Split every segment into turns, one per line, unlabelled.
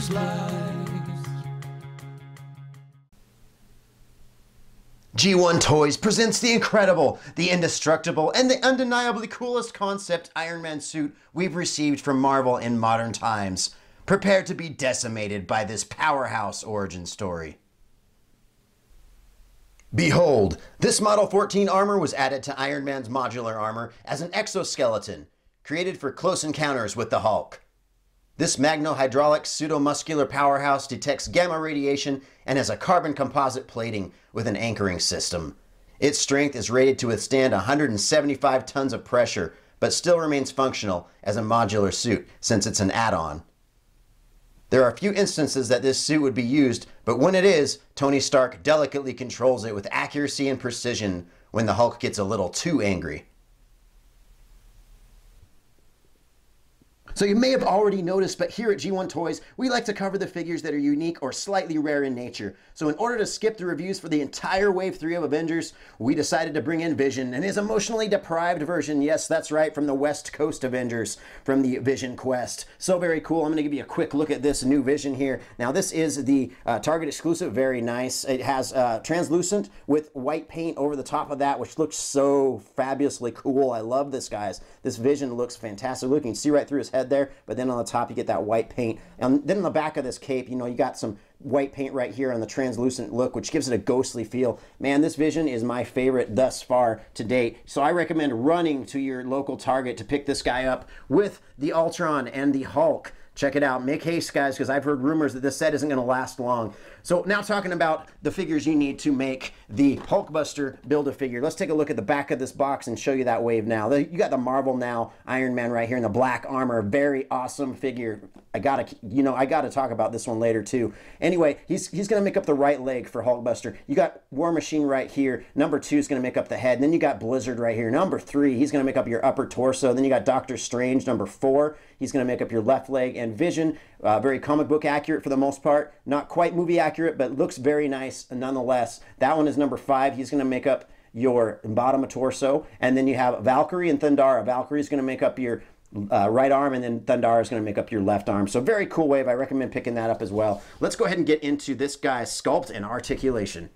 Avengers lives.
G1 Toys presents the incredible, the indestructible, and the undeniably coolest concept Iron Man suit we've received from Marvel in modern times. Prepare to be decimated by this powerhouse origin story. Behold, this Model 14 armor was added to Iron Man's modular armor as an exoskeleton, created for close encounters with the Hulk. This magno-hydraulic pseudo-muscular powerhouse detects gamma radiation and has a carbon composite plating with an anchoring system. Its strength is rated to withstand 175 tons of pressure, but still remains functional as a modular suit since it's an add-on. There are a few instances that this suit would be used, but when it is, Tony Stark delicately controls it with accuracy and precision when the Hulk gets a little too angry. So you may have already noticed, but here at G1 Toys, we like to cover the figures that are unique or slightly rare in nature. So in order to skip the reviews for the entire Wave 3 of Avengers, we decided to bring in Vision and his emotionally deprived version. Yes, that's right, from the West Coast Avengers, from the Vision Quest. So very cool. I'm going to give you a quick look at this new Vision here. Now this is the Target exclusive, very nice. It has translucent with white paint over the top of that, which looks so fabulously cool. I love this, guys. This Vision looks fantastic looking. You can see right through his head there, but then on the top you get that white paint, and then on the back of this cape, you know, you got some white paint right here on the translucent look, which gives it a ghostly feel. Man, this Vision is my favorite thus far to date, so I recommend running to your local Target to pick this guy up with the Ultron and the Hulk. Check it out. Make haste, guys, because I've heard rumors that this set isn't going to last long. So now talking about the figures you need to make the Hulkbuster Build-A-Figure. Let's take a look at the back of this box and show you that wave now. You got the Marvel Now Iron Man right here in the black armor. Very awesome figure. I gotta talk about this one later too. Anyway, he's going to make up the right leg for Hulkbuster. You got War Machine right here. Number 2 is going to make up the head. And then you got Blizzard right here. Number 3, he's going to make up your upper torso. Then you got Doctor Strange, number 4. He's going to make up your left leg. And Vision, very comic book accurate for the most part. Not quite movie accurate, but looks very nice nonetheless. That one is number 5. He's going to make up your bottom of torso. And then you have Valkyrie and Thundara. Valkyrie is going to make up your right arm, and then Thundara is going to make up your left arm. So very cool wave. I recommend picking that up as well. Let's go ahead and get into this guy's sculpt and articulation.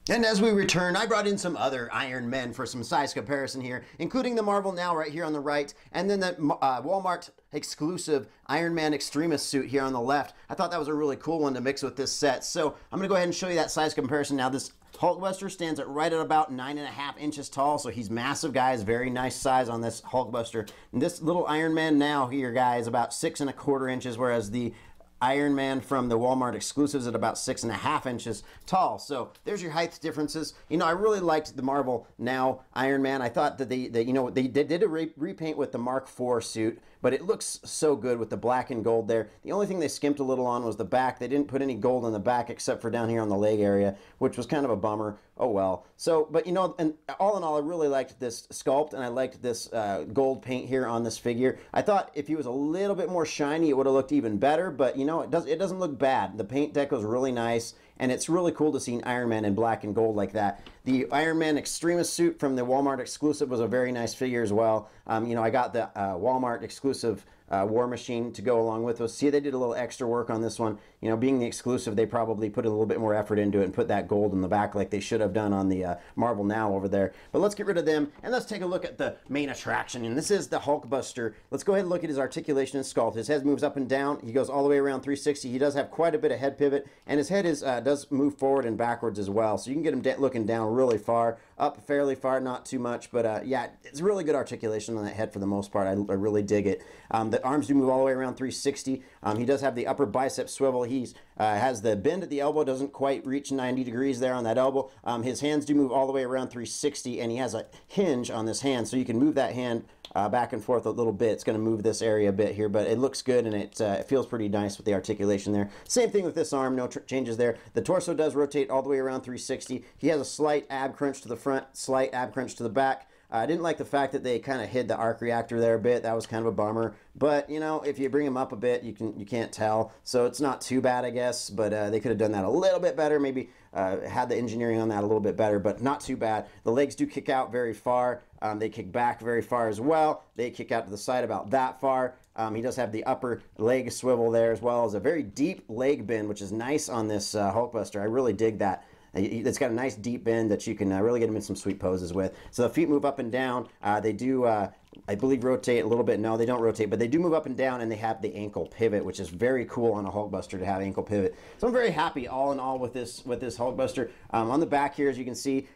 And as we return, I brought in some other Iron Men for some size comparison here, including the Marvel Now right here on the right, and then the Walmart exclusive Iron Man Extremist suit here on the left. I thought that was a really cool one to mix with this set. So I'm going to go ahead and show you that size comparison now. This Hulkbuster stands at right at about 9.5 inches tall, so he's massive, guys. Very nice size on this Hulkbuster. And this little Iron Man Now here, guys, about 6.25 inches, whereas the Iron Man from the Walmart exclusives at about 6.5 inches tall. So there's your height differences. You know, I really liked the Marvel Now Iron Man. I thought that they did a repaint with the Mark IV suit, but it looks so good with the black and gold there. The only thing they skimped a little on was the back. They didn't put any gold on the back except for down here on the leg area, which was kind of a bummer. Oh well. So, but you know, and all in all, I really liked this sculpt, and I liked this gold paint here on this figure. I thought if he was a little bit more shiny, it would have looked even better, but you know, it doesn't look bad. The paint deck was really nice, and it's really cool to see an Iron Man in black and gold like that. The Iron Man Extremist suit from the Walmart exclusive was a very nice figure as well. You know, I got the Walmart exclusive War Machine to go along with us. See, they did a little extra work on this one. You know, being the exclusive, they probably put a little bit more effort into it and put that gold in the back like they should have done on the Marvel Now over there. But let's get rid of them, and let's take a look at the main attraction, and this is the Hulkbuster. Let's go ahead and look at his articulation and sculpt. His head moves up and down. He goes all the way around 360. He does have quite a bit of head pivot, and his head does move forward and backwards as well. So you can get him looking down really far, up fairly far, not too much, but yeah, it's really good articulation on that head for the most part. I really dig it. The arms do move all the way around 360. He does have the upper bicep swivel. He has the bend at the elbow, doesn't quite reach 90 degrees there on that elbow. His hands do move all the way around 360, and he has a hinge on this hand, so you can move that hand back and forth a little bit. It's going to move this area a bit here, but it looks good, and it feels pretty nice with the articulation there. Same thing with this arm, no changes there. The torso does rotate all the way around 360. He has a slight ab crunch to the front, slight ab crunch to the back. I didn't like the fact that they kind of hid the arc reactor there a bit. That was kind of a bummer. But, you know, if you bring him up a bit, you can't tell. So it's not too bad, I guess. But they could have done that a little bit better. Maybe had the engineering on that a little bit better, but not too bad. The legs do kick out very far. They kick back very far as well. They kick out to the side about that far. He does have the upper leg swivel there, as well as a very deep leg bend, which is nice on this Hulkbuster. I really dig that. It's got a nice deep bend that you can really get him in some sweet poses with. So the feet move up and down. They do, I believe, rotate a little bit. No, they don't rotate, but they do move up and down, and they have the ankle pivot, which is very cool on a Hulkbuster to have ankle pivot. So I'm very happy all in all with this Hulkbuster. On the back here, as you can see,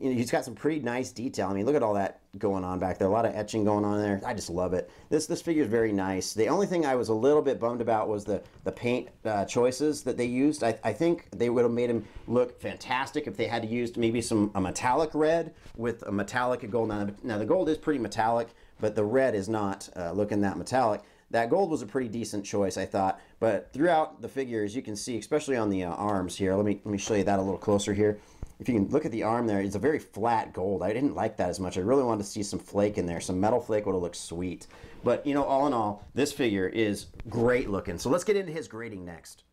he's got some pretty nice detail. I mean, look at all that going on back there. A lot of etching going on there. I just love it. This figure is very nice. The only thing I was a little bit bummed about was the paint choices that they used. I think they would have made him look fantastic if they had used maybe a metallic red with a metallic gold. Now the gold is pretty metallic, but the red is not looking that metallic. That gold was a pretty decent choice, I thought. But throughout the figure, as you can see, especially on the arms here, let me show you that a little closer here. If you can look at the arm there, it's a very flat gold. I didn't like that as much. I really wanted to see some flake in there. Some metal flake would have looked sweet. But, you know, all in all, this figure is great looking. So let's get into his grading next.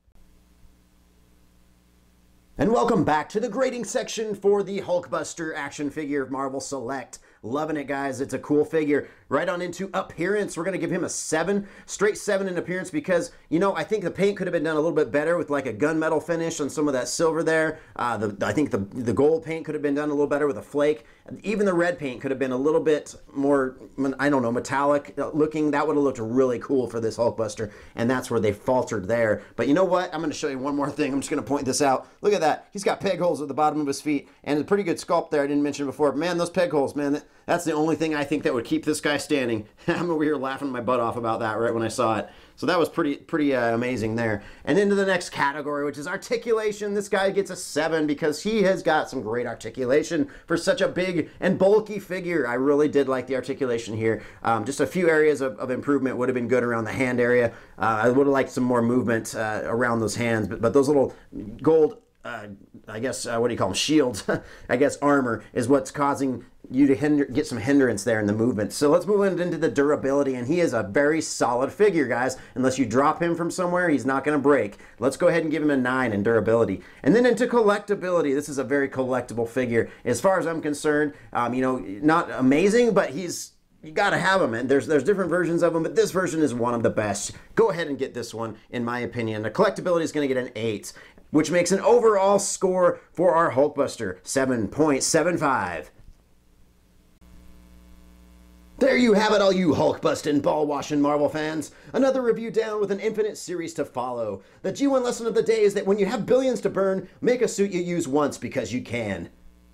And welcome back to the grading section for the Hulkbuster action figure Marvel Select. Loving it, guys. It's a cool figure. Right on into appearance. We're going to give him a 7. Straight 7 in appearance because, you know, I think the paint could have been done a little bit better with like a gunmetal finish on some of that silver there. I think the gold paint could have been done a little better with a flake. Even the red paint could have been a little bit more, I don't know, metallic looking. That would have looked really cool for this Hulkbuster, and that's where they faltered there. But you know what? I'm going to show you one more thing. I'm just going to point this out. Look at that. He's got peg holes at the bottom of his feet, and a pretty good sculpt there I didn't mention before. But man, those peg holes, man, that's the only thing I think that would keep this guy standing. I'm over here laughing my butt off about that right when I saw it. So that was pretty amazing there. And into the next category, which is articulation. This guy gets a 7 because he has got some great articulation for such a big and bulky figure. I really did like the articulation here. Just a few areas of improvement would have been good around the hand area. I would have liked some more movement around those hands, but those little gold, I guess, what do you call them, shields, I guess armor, is what's causing you to get some hindrance there in the movement. So let's move into the durability, and he is a very solid figure, guys. Unless you drop him from somewhere, he's not going to break. Let's go ahead and give him a 9 in durability. And then into collectability, this is a very collectible figure. As far as I'm concerned, you know, not amazing, but you got to have him, and there's different versions of him, but this version is one of the best. Go ahead and get this one, in my opinion. The collectability is going to get an 8, which makes an overall score for our Hulkbuster 7.75. There you have it, all you Hulk-bustin', ball-washing Marvel fans. Another review down with an infinite series to follow. The G1 lesson of the day is that when you have billions to burn, make a suit you use once because you can.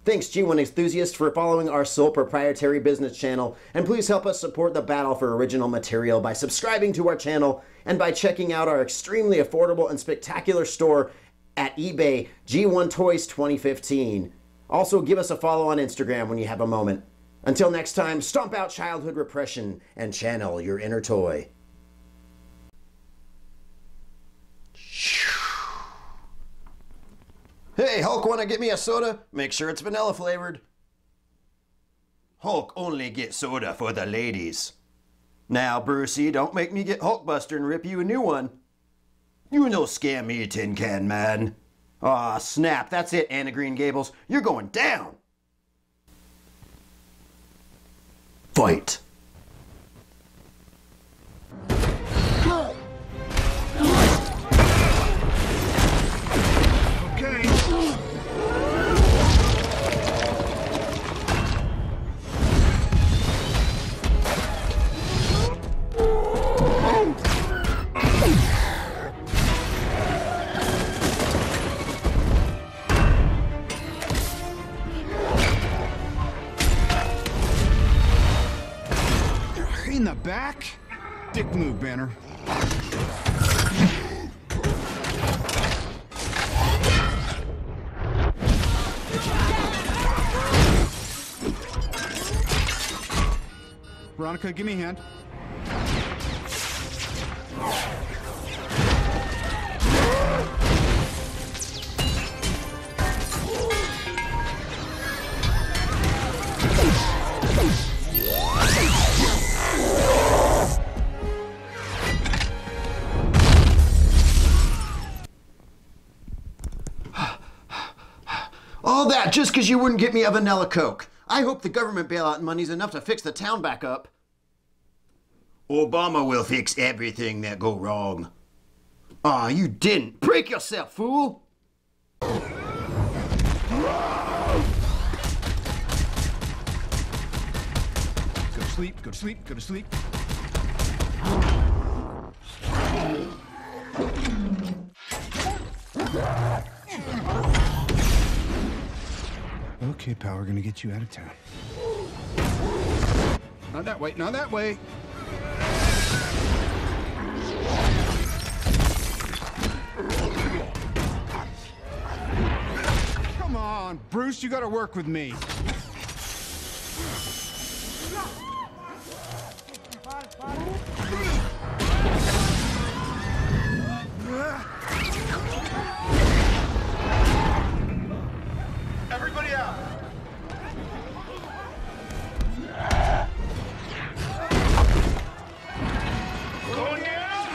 Thanks, G1 enthusiasts, for following our sole proprietary business channel, and please help us support the battle for original material by subscribing to our channel and by checking out our extremely affordable and spectacular store at eBay, G1 Toys 2015. Also, give us a follow on Instagram when you have a moment. Until next time, stomp out childhood repression and channel your inner toy. Hey, Hulk, wanna get me a soda? Make sure it's vanilla flavored. Hulk only gets soda for the ladies. Now, Brucey, don't make me get Hulkbuster and rip you a new one. You no scam me, Tin Can Man. Aw, snap, that's it, Anna Green Gables. You're going down. Fight.
In the back? Dick move, Banner. Veronica, give me a hand.
just because you wouldn't get me a vanilla Coke. I hope the government bailout money's enough to fix the town back up. Obama will fix everything that go wrong. Aw, you didn't. Break yourself, fool!
Go to sleep, go to sleep, go to sleep. Okay, pal, we're gonna get you out of town. Not that way, not that way. Come on, Bruce, you gotta work with me.
Everybody out! Going down!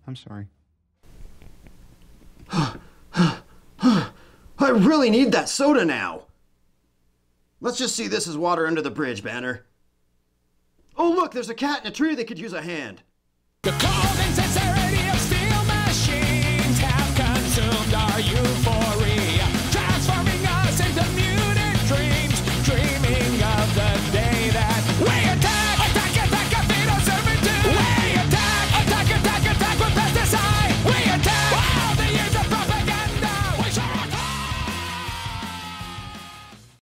I'm sorry.
I really need that soda now. Let's just see this as water under the bridge, Banner. Oh, look, there's a cat in a tree that could use a hand.
The call necessary.